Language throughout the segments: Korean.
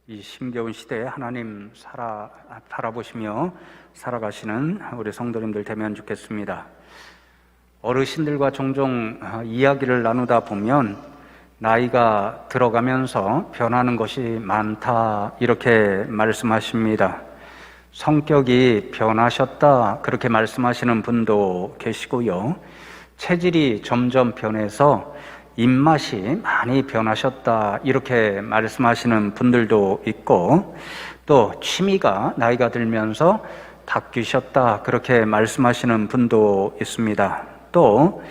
이 힘겨운 시대에 하나님 바라보시며 살아가시는 우리 성도님들 되면 좋겠습니다. 어르신들과 종종 이야기를 나누다 보면 나이가 들어가면서 변하는 것이 많다 이렇게 말씀하십니다. 성격이 변하셨다 그렇게 말씀하시는 분도 계시고요. 체질이 점점 변해서 입맛이 많이 변하셨다 이렇게 말씀하시는 분들도 있고, 또 취미가 나이가 들면서 바뀌셨다 그렇게 말씀하시는 분도 있습니다. 또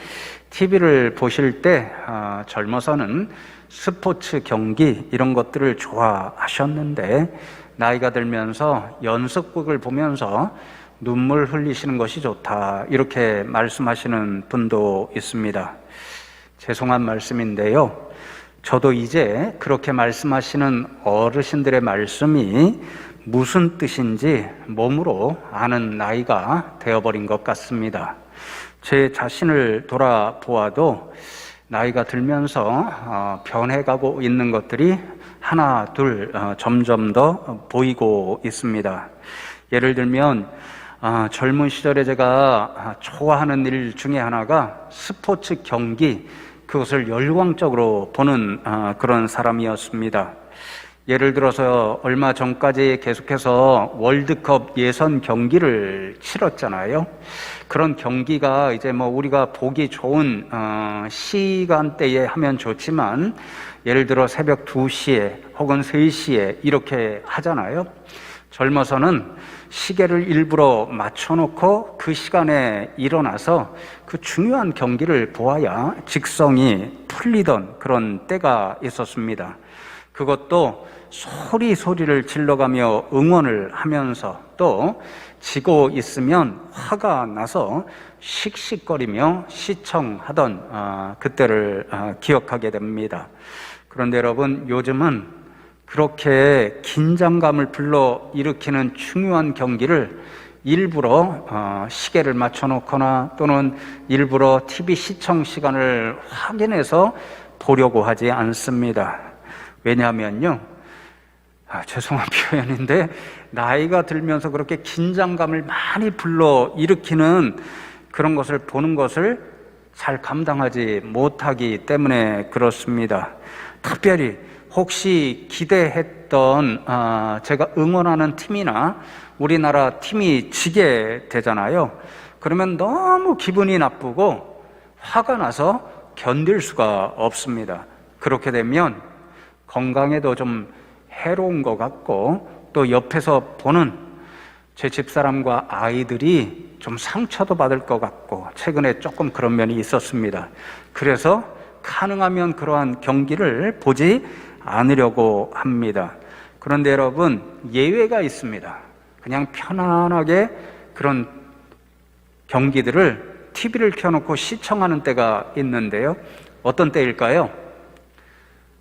TV를 보실 때 젊어서는 스포츠 경기 이런 것들을 좋아하셨는데 나이가 들면서 연습극을 보면서 눈물 흘리시는 것이 좋다 이렇게 말씀하시는 분도 있습니다. 죄송한 말씀인데요, 저도 이제 그렇게 말씀하시는 어르신들의 말씀이 무슨 뜻인지 몸으로 아는 나이가 되어버린 것 같습니다. 제 자신을 돌아보아도 나이가 들면서 변해가고 있는 것들이 하나 둘 점점 더 보이고 있습니다. 예를 들면 젊은 시절에 제가 좋아하는 일 중에 하나가 스포츠 경기, 그것을 열광적으로 보는 그런 사람이었습니다. 예를 들어서 얼마 전까지 계속해서 월드컵 예선 경기를 치렀잖아요. 그런 경기가 이제 우리가 보기 좋은 시간대에 하면 좋지만, 예를 들어 새벽 2시에 혹은 3시에 이렇게 하잖아요. 젊어서는 시계를 일부러 맞춰놓고 그 시간에 일어나서 그 중요한 경기를 보아야 직성이 풀리던 그런 때가 있었습니다. 그것도 소리를 질러가며 응원을 하면서, 또 지고 있으면 화가 나서 씩씩거리며 시청하던 그때를 기억하게 됩니다. 그런데 여러분, 요즘은 그렇게 긴장감을 불러일으키는 중요한 경기를 일부러 시계를 맞춰놓거나 또는 일부러 TV 시청 시간을 확인해서 보려고 하지 않습니다. 왜냐하면요, 죄송한 표현인데 나이가 들면서 그렇게 긴장감을 많이 불러일으키는 그런 것을 보는 것을 잘 감당하지 못하기 때문에 그렇습니다. 특별히 혹시 기대했던 제가 응원하는 팀이나 우리나라 팀이 지게 되잖아요. 그러면 너무 기분이 나쁘고 화가 나서 견딜 수가 없습니다. 그렇게 되면 건강에도 좀 해로운 것 같고, 또 옆에서 보는 제 집사람과 아이들이 좀 상처도 받을 것 같고, 최근에 조금 그런 면이 있었습니다. 그래서 가능하면 그러한 경기를 보지 않으려고 합니다. 그런데 여러분, 예외가 있습니다. 그냥 편안하게 그런 경기들을 TV를 켜놓고 시청하는 때가 있는데요. 어떤 때일까요?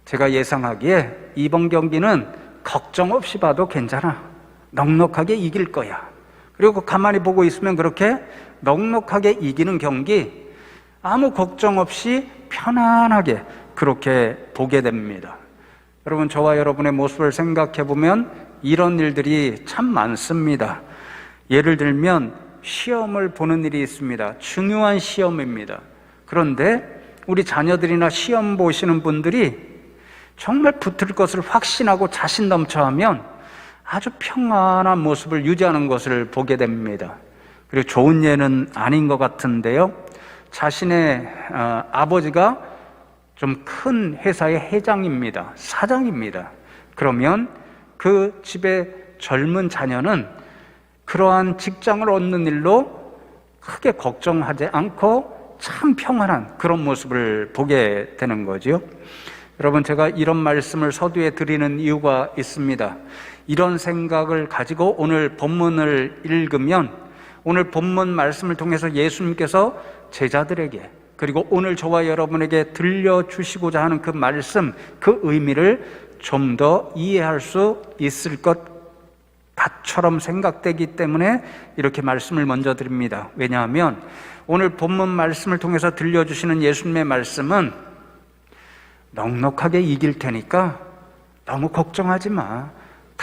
제가 예상하기에 이번 경기는 걱정 없이 봐도 괜찮아, 넉넉하게 이길 거야. 그리고 가만히 보고 있으면 그렇게 넉넉하게 이기는 경기, 아무 걱정 없이 편안하게 그렇게 보게 됩니다. 여러분, 저와 여러분의 모습을 생각해 보면 이런 일들이 참 많습니다. 예를 들면 시험을 보는 일이 있습니다. 중요한 시험입니다. 그런데 우리 자녀들이나 시험 보시는 분들이 정말 붙을 것을 확신하고 자신 넘쳐하면 아주 평안한 모습을 유지하는 것을 보게 됩니다. 그리고 좋은 예는 아닌 것 같은데요, 자신의 아버지가 좀 큰 회사의 회장입니다. 사장입니다. 그러면 그 집의 젊은 자녀는 그러한 직장을 얻는 일로 크게 걱정하지 않고 참 평안한 그런 모습을 보게 되는 거죠. 여러분, 제가 이런 말씀을 서두에 드리는 이유가 있습니다. 이런 생각을 가지고 오늘 본문을 읽으면, 오늘 본문 말씀을 통해서 예수님께서 제자들에게, 그리고 오늘 저와 여러분에게 들려주시고자 하는 그 말씀, 그 의미를 좀 더 이해할 수 있을 것 같처럼 생각되기 때문에 이렇게 말씀을 먼저 드립니다. 왜냐하면 오늘 본문 말씀을 통해서 들려주시는 예수님의 말씀은 넉넉하게 이길 테니까 너무 걱정하지 마,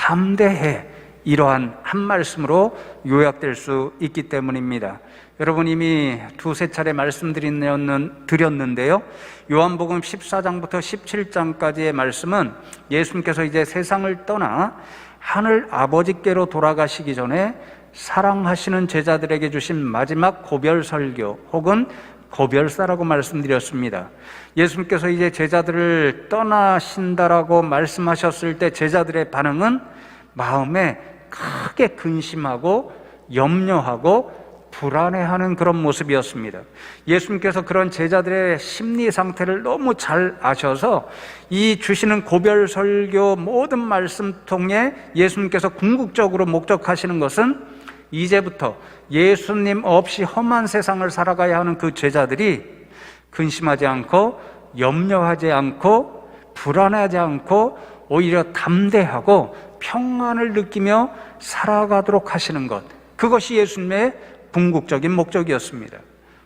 담대해. 이러한 한 말씀으로 요약될 수 있기 때문입니다. 여러분, 이미 두세 차례 말씀드렸는데요. 요한복음 14장부터 17장까지의 말씀은 예수님께서 이제 세상을 떠나 하늘 아버지께로 돌아가시기 전에 사랑하시는 제자들에게 주신 마지막 고별 설교 혹은 고별사라고 말씀드렸습니다. 예수님께서 이제 제자들을 떠나신다라고 말씀하셨을 때 제자들의 반응은 마음에 크게 근심하고 염려하고 불안해하는 그런 모습이었습니다. 예수님께서 그런 제자들의 심리 상태를 너무 잘 아셔서 이 주시는 고별 설교 모든 말씀 통해 예수님께서 궁극적으로 목적하시는 것은 이제부터 예수님 없이 험한 세상을 살아가야 하는 그 제자들이 근심하지 않고 염려하지 않고 불안하지 않고 오히려 담대하고 평안을 느끼며 살아가도록 하시는 것, 그것이 예수님의 궁극적인 목적이었습니다.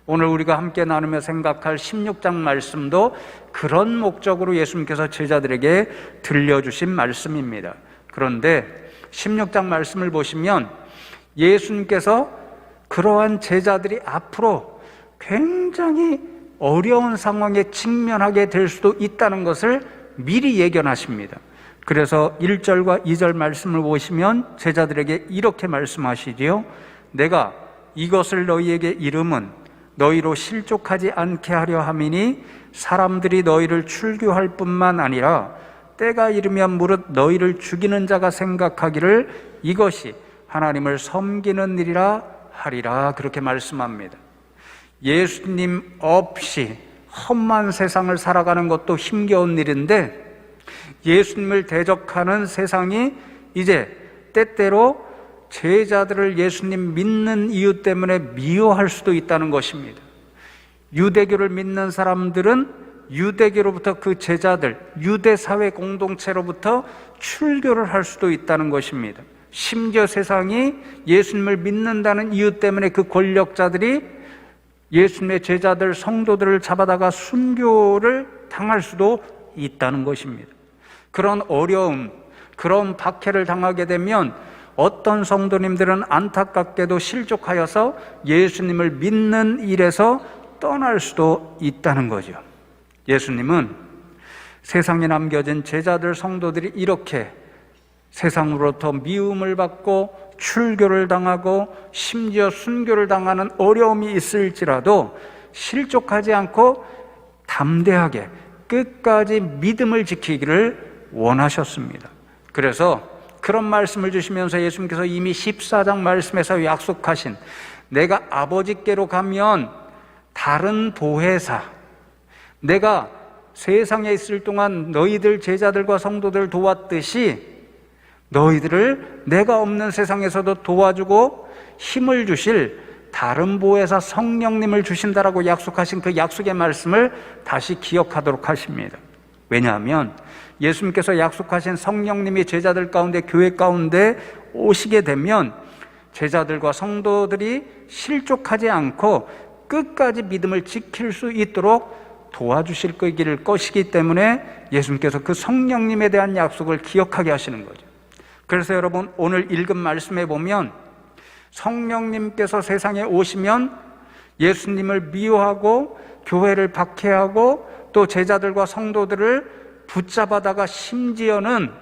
오늘 우리가 함께 나누며 생각할 16장 말씀도 그런 목적으로 예수님께서 제자들에게 들려주신 말씀입니다. 그런데 16장 말씀을 보시면 예수님께서 그러한 제자들이 앞으로 굉장히 어려운 상황에 직면하게 될 수도 있다는 것을 미리 예견하십니다. 그래서 1절과 2절 말씀을 보시면 제자들에게 이렇게 말씀하시지요. 내가 이것을 너희에게 이름은 너희로 실족하지 않게 하려 함이니 사람들이 너희를 출교할 뿐만 아니라 때가 이르면 무릇 너희를 죽이는 자가 생각하기를 이것이 하나님을 섬기는 일이라 하리라. 그렇게 말씀합니다. 예수님 없이 험한 세상을 살아가는 것도 힘겨운 일인데 예수님을 대적하는 세상이 이제 때때로 제자들을 예수님 믿는 이유 때문에 미워할 수도 있다는 것입니다. 유대교를 믿는 사람들은 유대교로부터 그 제자들, 유대 사회 공동체로부터 출교를 할 수도 있다는 것입니다. 심지어 세상이 예수님을 믿는다는 이유 때문에 그 권력자들이 예수님의 제자들, 성도들을 잡아다가 순교를 당할 수도 있다는 것입니다. 그런 어려움, 그런 박해를 당하게 되면 어떤 성도님들은 안타깝게도 실족하여서 예수님을 믿는 일에서 떠날 수도 있다는 거죠. 예수님은 세상에 남겨진 제자들, 성도들이 이렇게 세상으로부터 미움을 받고 출교를 당하고 심지어 순교를 당하는 어려움이 있을지라도 실족하지 않고 담대하게 끝까지 믿음을 지키기를 원하셨습니다. 그래서 그런 말씀을 주시면서 예수님께서 이미 14장 말씀에서 약속하신 내가 아버지께로 가면 다른 보혜사, 내가 세상에 있을 동안 너희들 제자들과 성도들을 도왔듯이 너희들을 내가 없는 세상에서도 도와주고 힘을 주실 다른 보혜사 성령님을 주신다라고 약속하신 그 약속의 말씀을 다시 기억하도록 하십니다. 왜냐하면 예수님께서 약속하신 성령님이 제자들 가운데, 교회 가운데 오시게 되면 제자들과 성도들이 실족하지 않고 끝까지 믿음을 지킬 수 있도록 도와주실 것이기 때문에 예수님께서 그 성령님에 대한 약속을 기억하게 하시는 거죠. 그래서 여러분, 오늘 읽은 말씀에 보면 성령님께서 세상에 오시면 예수님을 미워하고 교회를 박해하고 또 제자들과 성도들을 붙잡아다가 심지어는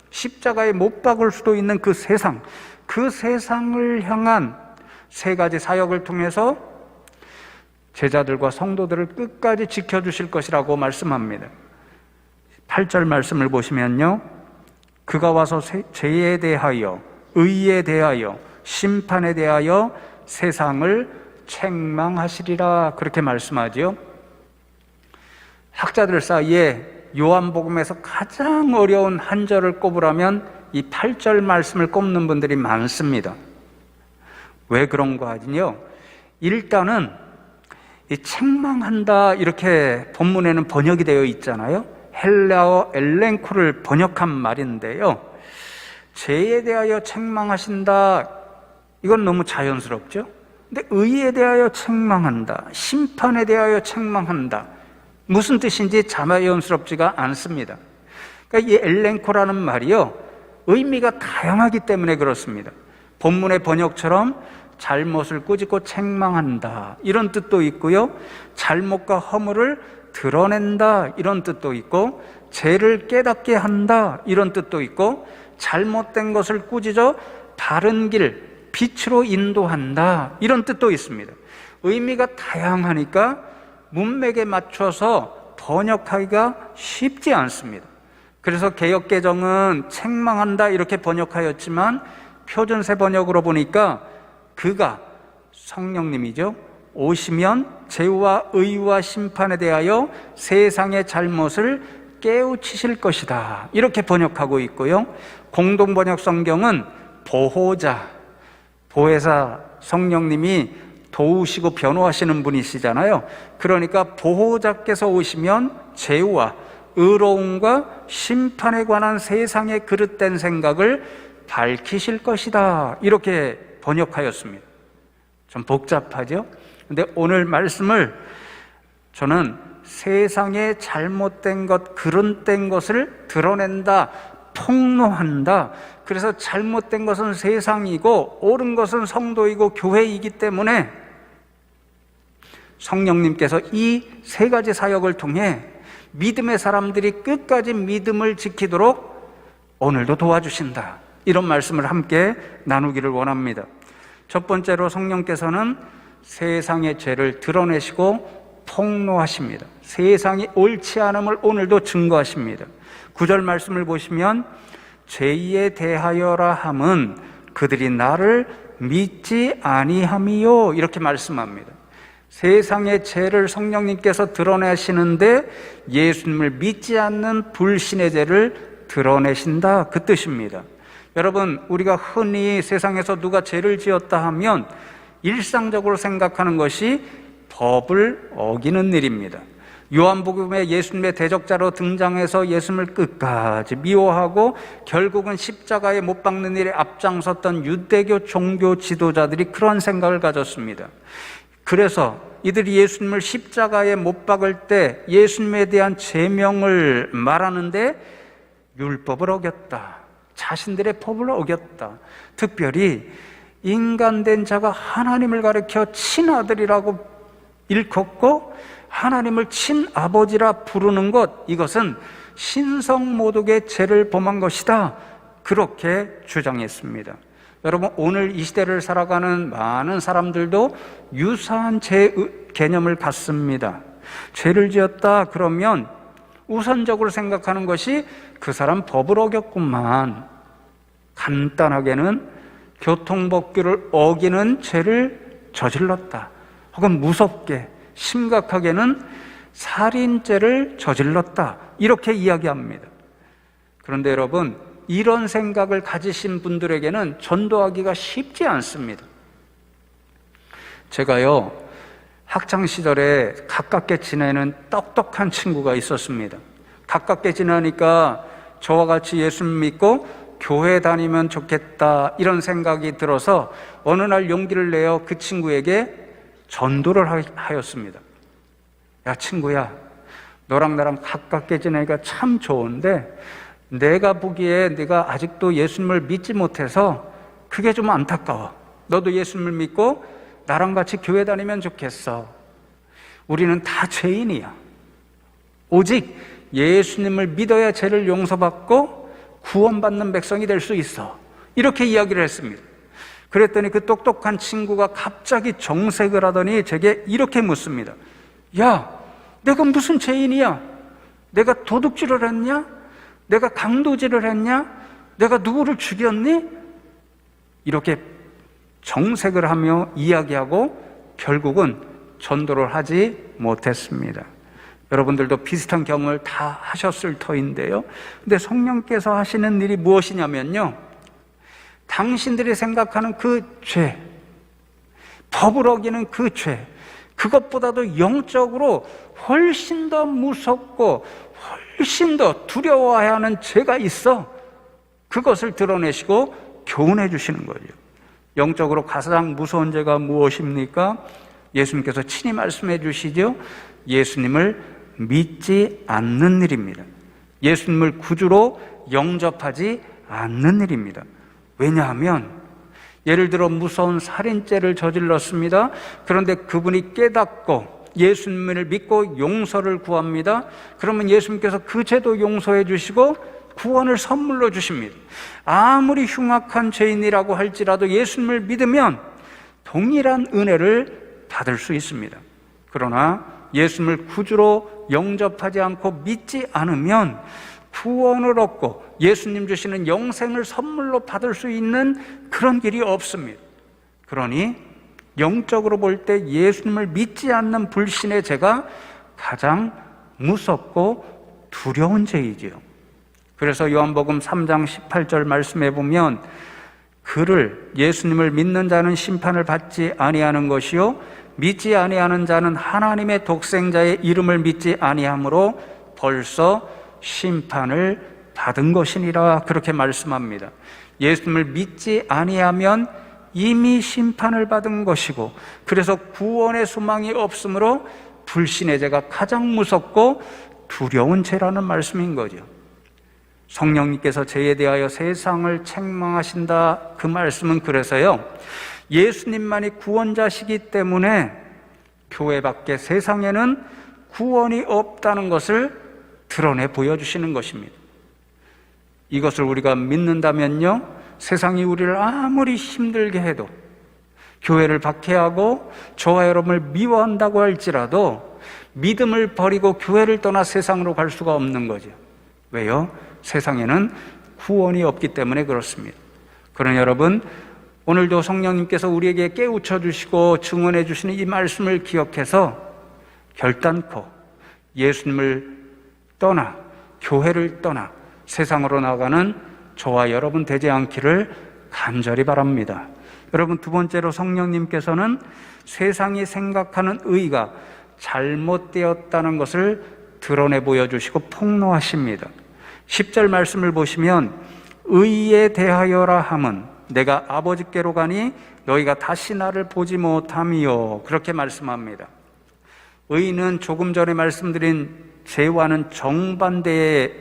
십자가에 못 박을 수도 있는 그 세상, 그 세상을 향한 세 가지 사역을 통해서 제자들과 성도들을 끝까지 지켜주실 것이라고 말씀합니다. 8절 말씀을 보시면요, 그가 와서 죄에 대하여, 의에 대하여, 심판에 대하여 세상을 책망하시리라. 그렇게 말씀하지요. 학자들 사이에 요한복음에서 가장 어려운 한 절을 꼽으라면 이 8절 말씀을 꼽는 분들이 많습니다. 왜 그런가 하긴요, 일단은 이 책망한다 이렇게 본문에는 번역이 되어 있잖아요. 헬라어 엘렌코를 번역한 말인데요, 죄에 대하여 책망하신다, 이건 너무 자연스럽죠. 근데 의에 대하여 책망한다, 심판에 대하여 책망한다, 무슨 뜻인지 자연스럽지가 않습니다. 그러니까 이 엘렌코라는 말이요, 의미가 다양하기 때문에 그렇습니다. 본문의 번역처럼 잘못을 꾸짖고 책망한다 이런 뜻도 있고요, 잘못과 허물을 드러낸다 이런 뜻도 있고, 죄를 깨닫게 한다 이런 뜻도 있고, 잘못된 것을 꾸짖어 바른 길, 빛으로 인도한다 이런 뜻도 있습니다. 의미가 다양하니까 문맥에 맞춰서 번역하기가 쉽지 않습니다. 그래서 개역개정은 책망한다 이렇게 번역하였지만 표준세 번역으로 보니까 그가, 성령님이죠, 오시면 죄와 의와 심판에 대하여 세상의 잘못을 깨우치실 것이다 이렇게 번역하고 있고요, 공동번역 성경은 보호자, 보혜사 성령님이 도우시고 변호하시는 분이시잖아요. 그러니까 보호자께서 오시면 죄와 의로움과 심판에 관한 세상의 그릇된 생각을 밝히실 것이다 이렇게 번역하였습니다. 좀 복잡하죠? 근데 오늘 말씀을 저는 세상의 잘못된 것, 그릇된 것을 드러낸다, 폭로한다. 그래서 잘못된 것은 세상이고 옳은 것은 성도이고 교회이기 때문에 성령님께서 이 세 가지 사역을 통해 믿음의 사람들이 끝까지 믿음을 지키도록 오늘도 도와주신다, 이런 말씀을 함께 나누기를 원합니다. 첫 번째로 성령께서는 세상의 죄를 드러내시고 폭로하십니다. 세상이 옳지 않음을 오늘도 증거하십니다. 9절 말씀을 보시면 죄에 대하여라 함은 그들이 나를 믿지 아니함이요 이렇게 말씀합니다. 세상의 죄를 성령님께서 드러내시는데 예수님을 믿지 않는 불신의 죄를 드러내신다 그 뜻입니다. 여러분, 우리가 흔히 세상에서 누가 죄를 지었다 하면 일상적으로 생각하는 것이 법을 어기는 일입니다. 요한복음에 예수님의 대적자로 등장해서 예수님을 끝까지 미워하고 결국은 십자가에 못 박는 일에 앞장섰던 유대교 종교 지도자들이 그런 생각을 가졌습니다. 그래서 이들이 예수님을 십자가에 못 박을 때 예수님에 대한 제명을 말하는데 율법을 어겼다, 자신들의 법을 어겼다, 특별히 인간된 자가 하나님을 가리켜 친아들이라고 일컫고 하나님을 친아버지라 부르는 것, 이것은 신성모독의 죄를 범한 것이다 그렇게 주장했습니다. 여러분, 오늘 이 시대를 살아가는 많은 사람들도 유사한 죄 개념을 갖습니다. 죄를 지었다 그러면 우선적으로 생각하는 것이 그 사람 법을 어겼구만, 간단하게는 교통법규를 어기는 죄를 저질렀다, 혹은 무섭게 심각하게는 살인죄를 저질렀다 이렇게 이야기합니다. 그런데 여러분, 이런 생각을 가지신 분들에게는 전도하기가 쉽지 않습니다. 제가요, 학창시절에 가깝게 지내는 똑똑한 친구가 있었습니다. 가깝게 지내니까 저와 같이 예수님 믿고 교회 다니면 좋겠다 이런 생각이 들어서 어느 날 용기를 내어 그 친구에게 전도를 하였습니다. 야 친구야, 너랑 나랑 가깝게 지내니까 참 좋은데 내가 보기에 네가 아직도 예수님을 믿지 못해서 그게 좀 안타까워. 너도 예수님을 믿고 나랑 같이 교회 다니면 좋겠어. 우리는 다 죄인이야. 오직 예수님을 믿어야 죄를 용서받고 구원받는 백성이 될 수 있어. 이렇게 이야기를 했습니다. 그랬더니 그 똑똑한 친구가 갑자기 정색을 하더니 제게 이렇게 묻습니다. 야, 내가 무슨 죄인이야? 내가 도둑질을 했냐? 내가 강도질을 했냐? 내가 누구를 죽였니? 이렇게 정색을 하며 이야기하고 결국은 전도를 하지 못했습니다. 여러분들도 비슷한 경험을 다 하셨을 터인데요. 근데 성령께서 하시는 일이 무엇이냐면요, 당신들이 생각하는 그 죄, 법을 어기는 그 죄, 그것보다도 영적으로 훨씬 더 무섭고 훨씬 더 두려워해야 하는 죄가 있어. 그것을 드러내시고 교훈해 주시는 거죠. 영적으로 가장 무서운 죄가 무엇입니까? 예수님께서 친히 말씀해 주시죠. 예수님을 믿지 않는 일입니다. 예수님을 구주로 영접하지 않는 일입니다. 왜냐하면 예를 들어 무서운 살인죄를 저질렀습니다. 그런데 그분이 깨닫고 예수님을 믿고 용서를 구합니다. 그러면 예수님께서 그 죄도 용서해 주시고 구원을 선물로 주십니다. 아무리 흉악한 죄인이라고 할지라도 예수님을 믿으면 동일한 은혜를 받을 수 있습니다. 그러나 예수님을 구주로 영접하지 않고 믿지 않으면 구원을 얻고 예수님 주시는 영생을 선물로 받을 수 있는 그런 길이 없습니다. 그러니 영적으로 볼 때 예수님을 믿지 않는 불신의 죄가 가장 무섭고 두려운 죄이지요. 그래서 요한복음 3장 18절 말씀해 보면 그를 예수님을 믿는 자는 심판을 받지 아니하는 것이요 믿지 아니하는 자는 하나님의 독생자의 이름을 믿지 아니하므로 벌써 심판을 받은 것이니라 그렇게 말씀합니다. 예수님을 믿지 아니하면 이미 심판을 받은 것이고 그래서 구원의 소망이 없으므로 불신의 죄가 가장 무섭고 두려운 죄라는 말씀인 거죠. 성령님께서 죄에 대하여 세상을 책망하신다 그 말씀은 그래서요 예수님만이 구원자시기 때문에 교회 밖에 세상에는 구원이 없다는 것을 드러내 보여주시는 것입니다. 이것을 우리가 믿는다면요 세상이 우리를 아무리 힘들게 해도 교회를 박해하고 저와 여러분을 미워한다고 할지라도 믿음을 버리고 교회를 떠나 세상으로 갈 수가 없는 거죠. 왜요? 세상에는 구원이 없기 때문에 그렇습니다. 그러나 여러분 오늘도 성령님께서 우리에게 깨우쳐 주시고 증언해 주시는 이 말씀을 기억해서 결단코 예수님을 떠나 교회를 떠나 세상으로 나가는 저와 여러분 되지 않기를 간절히 바랍니다. 여러분 두 번째로 성령님께서는 세상이 생각하는 의가 잘못되었다는 것을 드러내 보여주시고 폭로하십니다. 10절 말씀을 보시면 의에 대하여라 함은 내가 아버지께로 가니 너희가 다시 나를 보지 못함이요 그렇게 말씀합니다. 의는 조금 전에 말씀드린 죄와는 정반대의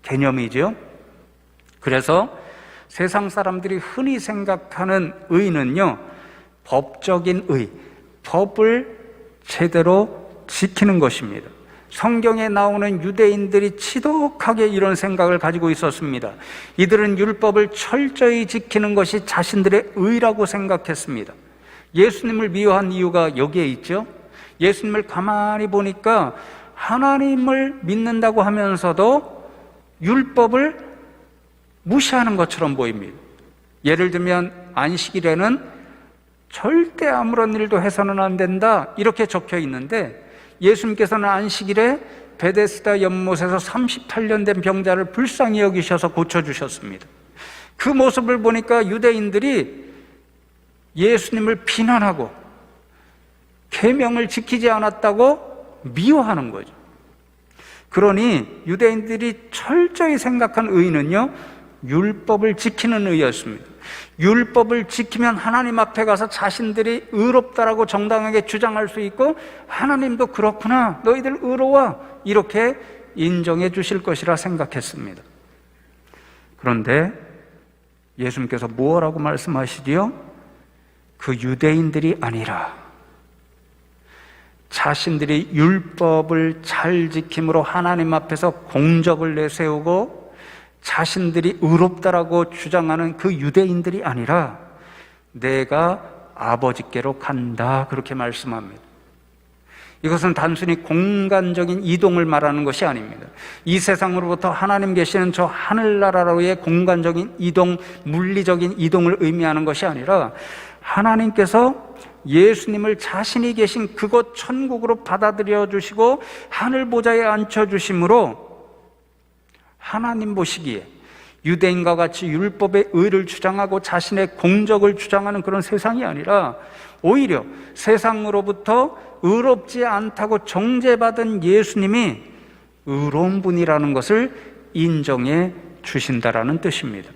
개념이죠. 그래서 세상 사람들이 흔히 생각하는 의는요 법적인 의, 법을 제대로 지키는 것입니다. 성경에 나오는 유대인들이 지독하게 이런 생각을 가지고 있었습니다. 이들은 율법을 철저히 지키는 것이 자신들의 의라고 생각했습니다. 예수님을 미워한 이유가 여기에 있죠. 예수님을 가만히 보니까 하나님을 믿는다고 하면서도 율법을 무시하는 것처럼 보입니다. 예를 들면 안식일에는 절대 아무런 일도 해서는 안 된다 이렇게 적혀 있는데 예수님께서는 안식일에 베데스다 연못에서 38년 된 병자를 불쌍히 여기셔서 고쳐주셨습니다. 그 모습을 보니까 유대인들이 예수님을 비난하고 계명을 지키지 않았다고 미워하는 거죠. 그러니 유대인들이 철저히 생각한 의는요 율법을 지키는 의였습니다. 율법을 지키면 하나님 앞에 가서 자신들이 의롭다라고 정당하게 주장할 수 있고 하나님도 그렇구나 너희들 의로워 이렇게 인정해 주실 것이라 생각했습니다. 그런데 예수님께서 뭐라고 말씀하시지요? 그 유대인들이 아니라 자신들이 율법을 잘 지킴으로 하나님 앞에서 공적을 내세우고 자신들이 의롭다라고 주장하는 그 유대인들이 아니라 내가 아버지께로 간다 그렇게 말씀합니다. 이것은 단순히 공간적인 이동을 말하는 것이 아닙니다. 이 세상으로부터 하나님 계시는 저 하늘나라로의 공간적인 이동, 물리적인 이동을 의미하는 것이 아니라 하나님께서 예수님을 자신이 계신 그곳 천국으로 받아들여 주시고 하늘 보좌에 앉혀주심으로 하나님 보시기에 유대인과 같이 율법의 의를 주장하고 자신의 공적을 주장하는 그런 세상이 아니라 오히려 세상으로부터 의롭지 않다고 정죄받은 예수님이 의로운 분이라는 것을 인정해 주신다라는 뜻입니다.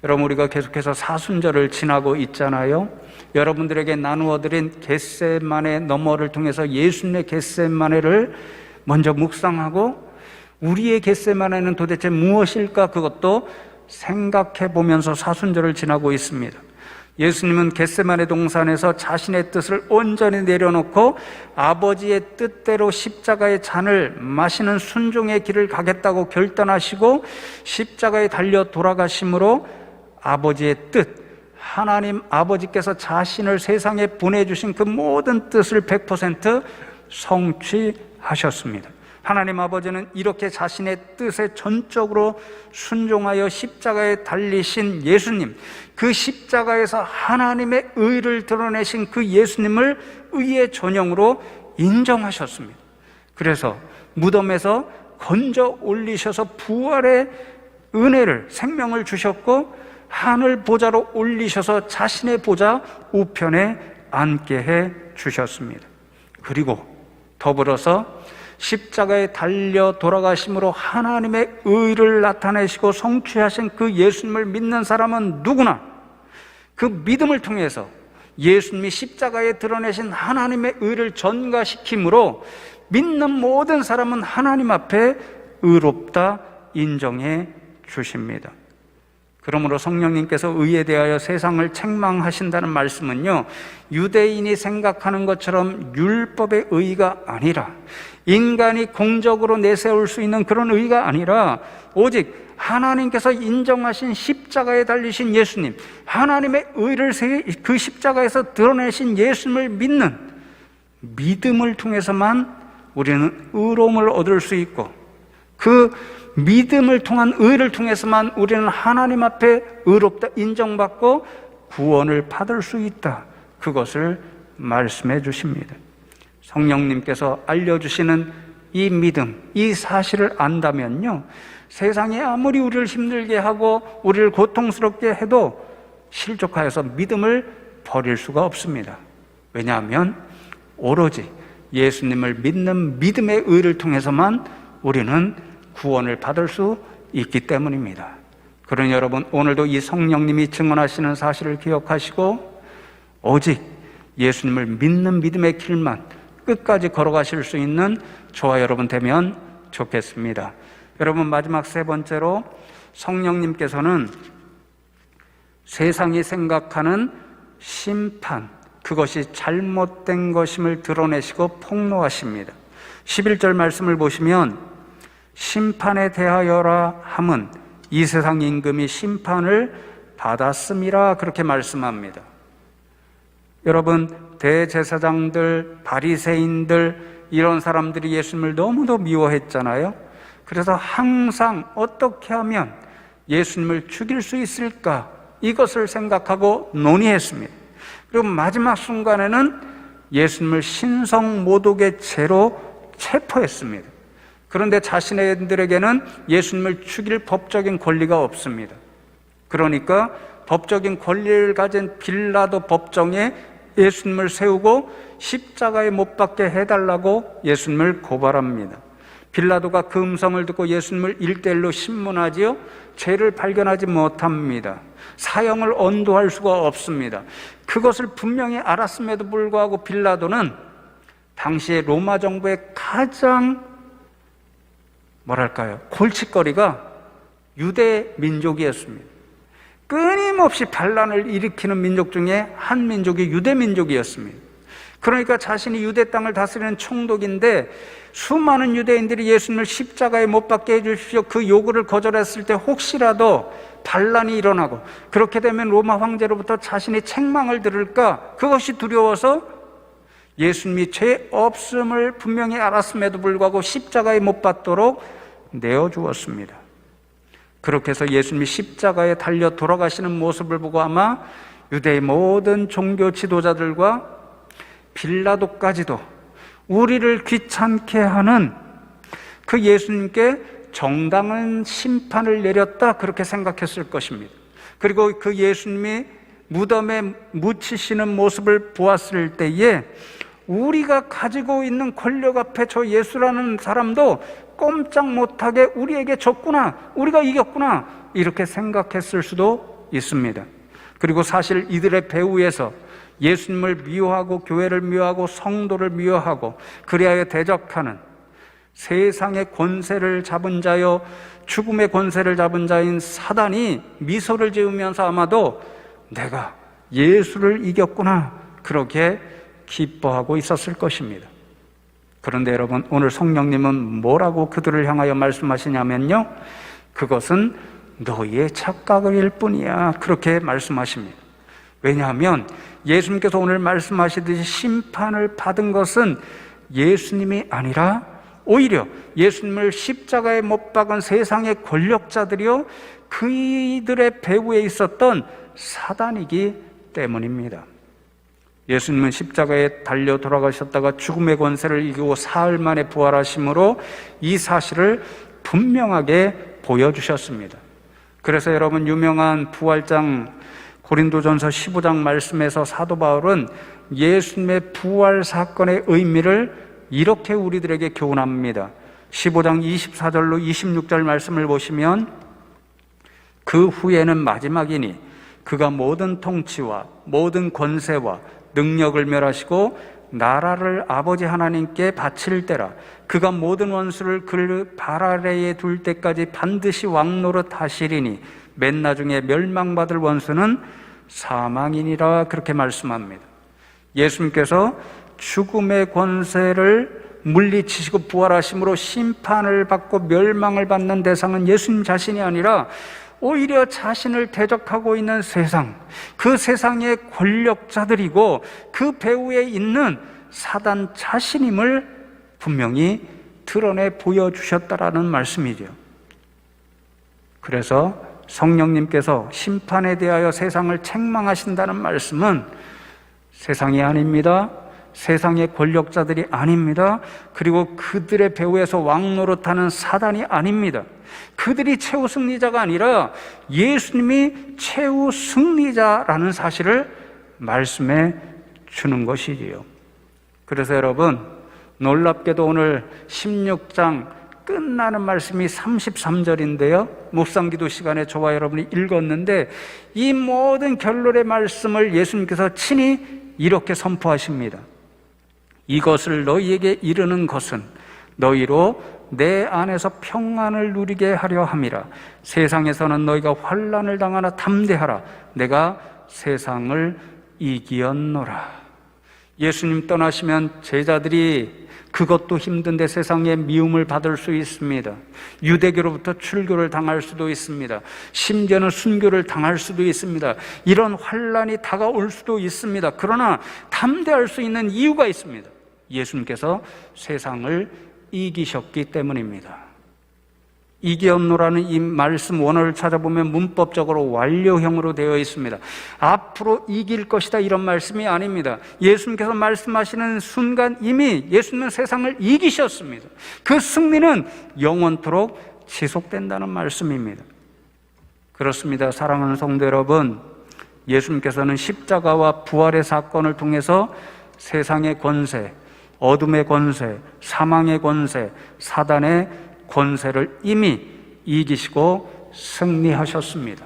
여러분 우리가 계속해서 사순절을 지나고 있잖아요. 여러분들에게 나누어드린 겟세마네 너머를 통해서 예수님의 겟세마네를 먼저 묵상하고 우리의 겟세마네는 도대체 무엇일까 그것도 생각해 보면서 사순절을 지나고 있습니다. 예수님은 겟세마네 동산에서 자신의 뜻을 온전히 내려놓고 아버지의 뜻대로 십자가의 잔을 마시는 순종의 길을 가겠다고 결단하시고 십자가에 달려 돌아가심으로 아버지의 뜻, 하나님 아버지께서 자신을 세상에 보내주신 그 모든 뜻을 100% 성취하셨습니다. 하나님 아버지는 이렇게 자신의 뜻에 전적으로 순종하여 십자가에 달리신 예수님, 그 십자가에서 하나님의 의를 드러내신 그 예수님을 의의 전형으로 인정하셨습니다. 그래서 무덤에서 건져 올리셔서 부활의 은혜를, 생명을 주셨고 하늘 보좌로 올리셔서 자신의 보좌 우편에 앉게 해 주셨습니다. 그리고 더불어서 십자가에 달려 돌아가심으로 하나님의 의를 나타내시고 성취하신 그 예수님을 믿는 사람은 누구나 그 믿음을 통해서 예수님이 십자가에 드러내신 하나님의 의를 전가시킴으로 믿는 모든 사람은 하나님 앞에 의롭다 인정해 주십니다. 그러므로 성령님께서 의에 대하여 세상을 책망하신다는 말씀은요, 유대인이 생각하는 것처럼 율법의 의가 아니라, 인간이 공적으로 내세울 수 있는 그런 의가 아니라 오직 하나님께서 인정하신 십자가에 달리신 예수님, 하나님의 의를 그 십자가에서 드러내신 예수님을 믿는 믿음을 통해서만 우리는 의로움을 얻을 수 있고, 그 믿음을 통한 의를 통해서만 우리는 하나님 앞에 의롭다 인정받고 구원을 받을 수 있다. 그것을 말씀해 주십니다. 성령님께서 알려주시는 이 믿음, 이 사실을 안다면요, 세상에 아무리 우리를 힘들게 하고 우리를 고통스럽게 해도 실족하여서 믿음을 버릴 수가 없습니다. 왜냐하면 오로지 예수님을 믿는 믿음의 의를 통해서만 우리는 구원을 받을 수 있기 때문입니다. 그러니 여러분, 오늘도 이 성령님이 증언하시는 사실을 기억하시고 오직 예수님을 믿는 믿음의 길만 끝까지 걸어가실 수 있는 저와 여러분 되면 좋겠습니다. 여러분, 마지막 세 번째로 성령님께서는 세상이 생각하는 심판, 그것이 잘못된 것임을 드러내시고 폭로하십니다. 11절 말씀을 보시면 심판에 대하여라 함은 이 세상 임금이 심판을 받았음이라 그렇게 말씀합니다. 여러분, 대제사장들, 바리새인들 이런 사람들이 예수님을 너무도 미워했잖아요. 그래서 항상 어떻게 하면 예수님을 죽일 수 있을까, 이것을 생각하고 논의했습니다. 그리고 마지막 순간에는 예수님을 신성모독의 죄로 체포했습니다. 그런데 자신들에게는 예수님을 죽일 법적인 권리가 없습니다. 그러니까 법적인 권리를 가진 빌라도 법정에 예수님을 세우고 십자가에 못 박게 해달라고 예수님을 고발합니다. 빌라도가 그 음성을 듣고 예수님을 1:1로 신문하지요. 죄를 발견하지 못합니다. 사형을 언도할 수가 없습니다. 그것을 분명히 알았음에도 불구하고 빌라도는 당시에 로마 정부의 가장 골칫거리가 유대 민족이었습니다. 끊임없이 반란을 일으키는 민족 중에 한 민족이 유대 민족이었습니다. 그러니까 자신이 유대 땅을 다스리는 총독인데 수많은 유대인들이 예수님을 십자가에 못 박게 해주십시오, 그 요구를 거절했을 때 혹시라도 반란이 일어나고 그렇게 되면 로마 황제로부터 자신이 책망을 들을까, 그것이 두려워서 예수님이 죄 없음을 분명히 알았음에도 불구하고 십자가에 못 박도록 내어주었습니다. 그렇게 해서 예수님이 십자가에 달려 돌아가시는 모습을 보고 아마 유대의 모든 종교 지도자들과 빌라도까지도 우리를 귀찮게 하는 그 예수님께 정당한 심판을 내렸다, 그렇게 생각했을 것입니다. 그리고 그 예수님이 무덤에 묻히시는 모습을 보았을 때에 우리가 가지고 있는 권력 앞에 저 예수라는 사람도 꼼짝 못하게 우리에게 졌구나, 우리가 이겼구나, 이렇게 생각했을 수도 있습니다. 그리고 사실 이들의 배후에서 예수님을 미워하고 교회를 미워하고 성도를 미워하고 그리하여 대적하는 세상의 권세를 잡은 자여 죽음의 권세를 잡은 자인 사단이 미소를 지으면서 아마도 내가 예수를 이겼구나 그렇게 기뻐하고 있었을 것입니다. 그런데 여러분, 오늘 성령님은 뭐라고 그들을 향하여 말씀하시냐면요, 그것은 너희의 착각일 뿐이야 그렇게 말씀하십니다. 왜냐하면 예수님께서 오늘 말씀하시듯이 심판을 받은 것은 예수님이 아니라 오히려 예수님을 십자가에 못 박은 세상의 권력자들이요 그이들의 배후에 있었던 사단이기 때문입니다. 예수님은 십자가에 달려 돌아가셨다가 죽음의 권세를 이기고 사흘 만에 부활하심으로 이 사실을 분명하게 보여주셨습니다. 그래서 여러분, 유명한 부활장 고린도전서 15장 말씀에서 사도 바울은 예수님의 부활 사건의 의미를 이렇게 우리들에게 교훈합니다. 15장 24절로 26절 말씀을 보시면 그 후에는 마지막이니 그가 모든 통치와 모든 권세와 능력을 멸하시고 나라를 아버지 하나님께 바칠 때라. 그가 모든 원수를 그 발 아래에 둘 때까지 반드시 왕노릇 하시리니 맨 나중에 멸망받을 원수는 사망이니라 그렇게 말씀합니다. 예수님께서 죽음의 권세를 물리치시고 부활하심으로 심판을 받고 멸망을 받는 대상은 예수님 자신이 아니라 오히려 자신을 대적하고 있는 세상, 그 세상의 권력자들이고 그 배후에 있는 사단 자신임을 분명히 드러내 보여주셨다라는 말씀이죠. 그래서 성령님께서 심판에 대하여 세상을 책망하신다는 말씀은 세상이 아닙니다. 세상의 권력자들이 아닙니다. 그리고 그들의 배후에서 왕노릇하는 사단이 아닙니다. 그들이 최후 승리자가 아니라 예수님이 최후 승리자라는 사실을 말씀해 주는 것이지요. 그래서 여러분, 놀랍게도 오늘 16장 끝나는 말씀이 33절인데요 묵상기도 시간에 저와 여러분이 읽었는데 이 모든 결론의 말씀을 예수님께서 친히 이렇게 선포하십니다. 이것을 너희에게 이르는 것은 너희로 내 안에서 평안을 누리게 하려 함이라. 세상에서는 너희가 환난을 당하나 담대하라. 내가 세상을 이기었노라. 예수님 떠나시면 제자들이 그것도 힘든데 세상에 미움을 받을 수 있습니다. 유대교로부터 출교를 당할 수도 있습니다. 심지어는 순교를 당할 수도 있습니다. 이런 환난이 다가올 수도 있습니다. 그러나 담대할 수 있는 이유가 있습니다. 예수님께서 세상을 이기셨기 때문입니다. 이기었노라는 이 말씀 원어를 찾아보면 문법적으로 완료형으로 되어 있습니다. 앞으로 이길 것이다 이런 말씀이 아닙니다. 예수님께서 말씀하시는 순간 이미 예수님은 세상을 이기셨습니다. 그 승리는 영원토록 지속된다는 말씀입니다. 그렇습니다. 사랑하는 성도 여러분, 예수님께서는 십자가와 부활의 사건을 통해서 세상의 권세, 어둠의 권세, 사망의 권세, 사단의 권세를 이미 이기시고 승리하셨습니다.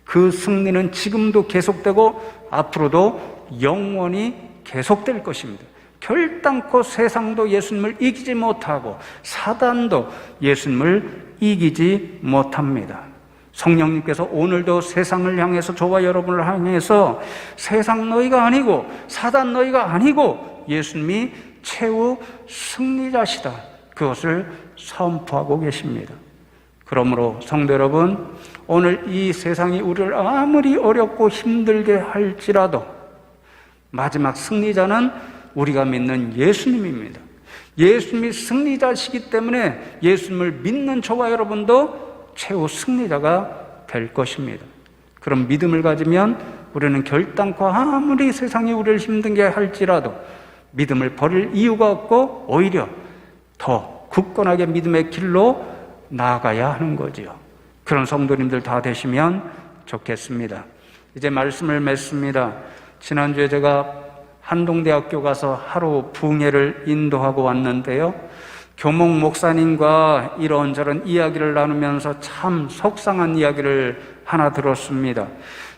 그 승리는 지금도 계속되고 앞으로도 영원히 계속될 것입니다. 결단코 세상도 예수님을 이기지 못하고 사단도 예수님을 이기지 못합니다. 성령님께서 오늘도 세상을 향해서 저와 여러분을 향해서 세상 너희가 아니고 사단 너희가 아니고 예수님이 최후 승리자시다, 그것을 선포하고 계십니다. 그러므로 성도 여러분, 오늘 이 세상이 우리를 아무리 어렵고 힘들게 할지라도 마지막 승리자는 우리가 믿는 예수님입니다. 예수님이 승리자시기 때문에 예수님을 믿는 저와 여러분도 최후 승리자가 될 것입니다. 그런 믿음을 가지면 우리는 결단코 아무리 세상이 우리를 힘들게 할지라도 믿음을 버릴 이유가 없고 오히려 더 굳건하게 믿음의 길로 나아가야 하는 거지요. 그런 성도님들 다 되시면 좋겠습니다. 이제 말씀을 맺습니다. 지난주에 제가 한동대학교 가서 하루 부흥회를 인도하고 왔는데요, 교목 목사님과 이런저런 이야기를 나누면서 참 속상한 이야기를 하나 들었습니다.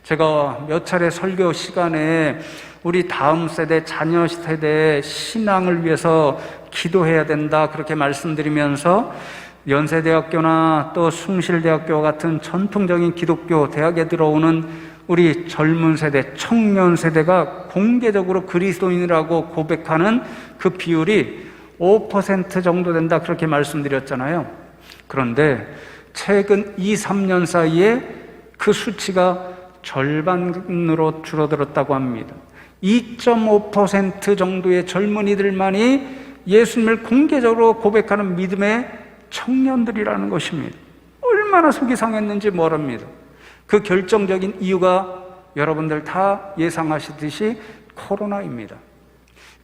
제가 몇 차례 설교 시간에 우리 다음 세대, 자녀 세대의 신앙을 위해서 기도해야 된다 그렇게 말씀드리면서 연세대학교나 또 숭실대학교 같은 전통적인 기독교 대학에 들어오는 우리 젊은 세대, 청년 세대가 공개적으로 그리스도인이라고 고백하는 그 비율이 5% 정도 된다 그렇게 말씀드렸잖아요. 그런데 최근 2, 3년 사이에 그 수치가 절반으로 줄어들었다고 합니다. 2.5% 정도의 젊은이들만이 예수님을 공개적으로 고백하는 믿음의 청년들이라는 것입니다. 얼마나 속이 상했는지 모릅니다. 그 결정적인 이유가 여러분들 다 예상하시듯이 코로나입니다.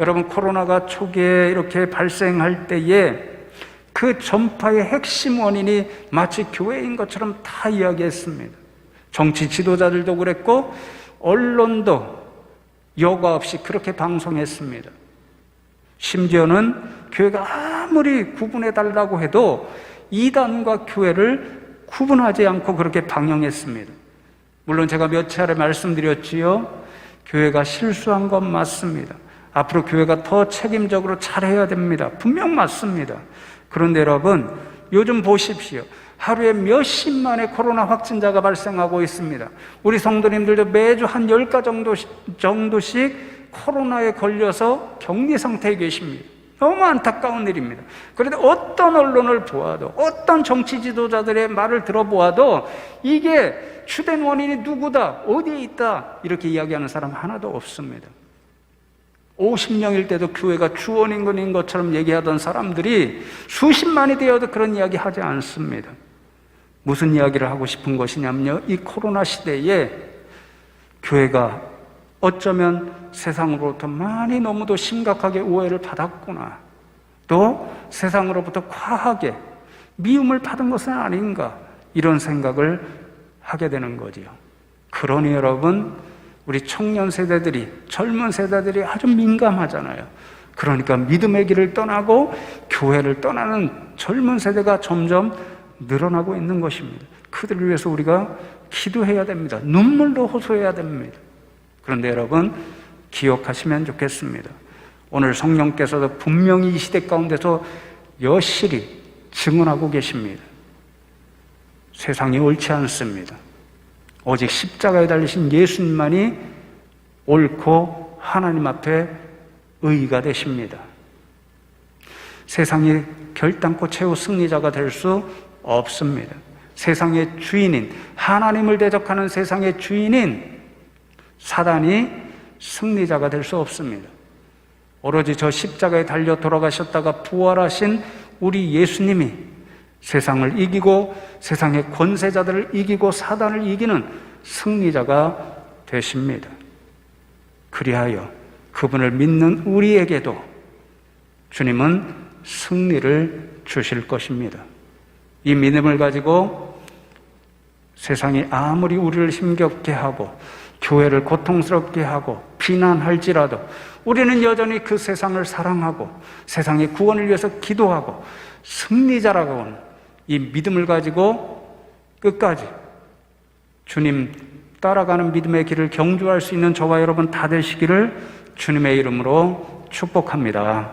여러분, 코로나가 초기에 이렇게 발생할 때에 그 전파의 핵심 원인이 마치 교회인 것처럼 다 이야기했습니다. 정치 지도자들도 그랬고 언론도 여과 없이 그렇게 방송했습니다. 심지어는 교회가 아무리 구분해달라고 해도 이단과 교회를 구분하지 않고 그렇게 방영했습니다. 물론 제가 몇 차례 말씀드렸지요. 교회가 실수한 건 맞습니다. 앞으로 교회가 더 책임적으로 잘해야 됩니다. 분명 맞습니다. 그런데 여러분, 요즘 보십시오. 하루에 몇십만의 코로나 확진자가 발생하고 있습니다. 우리 성도님들도 매주 한 10가 정도씩 코로나에 걸려서 격리 상태에 계십니다. 너무 안타까운 일입니다. 그런데 어떤 언론을 보아도, 어떤 정치 지도자들의 말을 들어보아도 이게 주된 원인이 누구다, 어디에 있다 이렇게 이야기하는 사람 하나도 없습니다. 50명일 때도 교회가 주원인권인 것처럼 얘기하던 사람들이 수십만이 되어도 그런 이야기 하지 않습니다. 무슨 이야기를 하고 싶은 것이냐면요, 이 코로나 시대에 교회가 어쩌면 세상으로부터 많이 너무도 심각하게 오해를 받았구나, 또 세상으로부터 과하게 미움을 받은 것은 아닌가, 이런 생각을 하게 되는 거지요. 그러니 여러분, 우리 청년 세대들이, 젊은 세대들이 아주 민감하잖아요. 그러니까 믿음의 길을 떠나고 교회를 떠나는 젊은 세대가 점점 늘어나고 있는 것입니다. 그들을 위해서 우리가 기도해야 됩니다. 눈물로 호소해야 됩니다. 그런데 여러분, 기억하시면 좋겠습니다. 오늘 성령께서도 분명히 이 시대 가운데서 여실히 증언하고 계십니다. 세상이 옳지 않습니다. 오직 십자가에 달리신 예수님만이 옳고 하나님 앞에 의의가 되십니다. 세상이 결단코 최후 승리자가 될 수 없습니다. 세상의 주인인, 하나님을 대적하는 세상의 주인인 사단이 승리자가 될 수 없습니다. 오로지 저 십자가에 달려 돌아가셨다가 부활하신 우리 예수님이 세상을 이기고 세상의 권세자들을 이기고 사단을 이기는 승리자가 되십니다. 그리하여 그분을 믿는 우리에게도 주님은 승리를 주실 것입니다. 이 믿음을 가지고 세상이 아무리 우리를 힘겹게 하고 교회를 고통스럽게 하고 비난할지라도 우리는 여전히 그 세상을 사랑하고 세상의 구원을 위해서 기도하고 승리자라고 하는 이 믿음을 가지고 끝까지 주님 따라가는 믿음의 길을 경주할 수 있는 저와 여러분 다 되시기를 주님의 이름으로 축복합니다.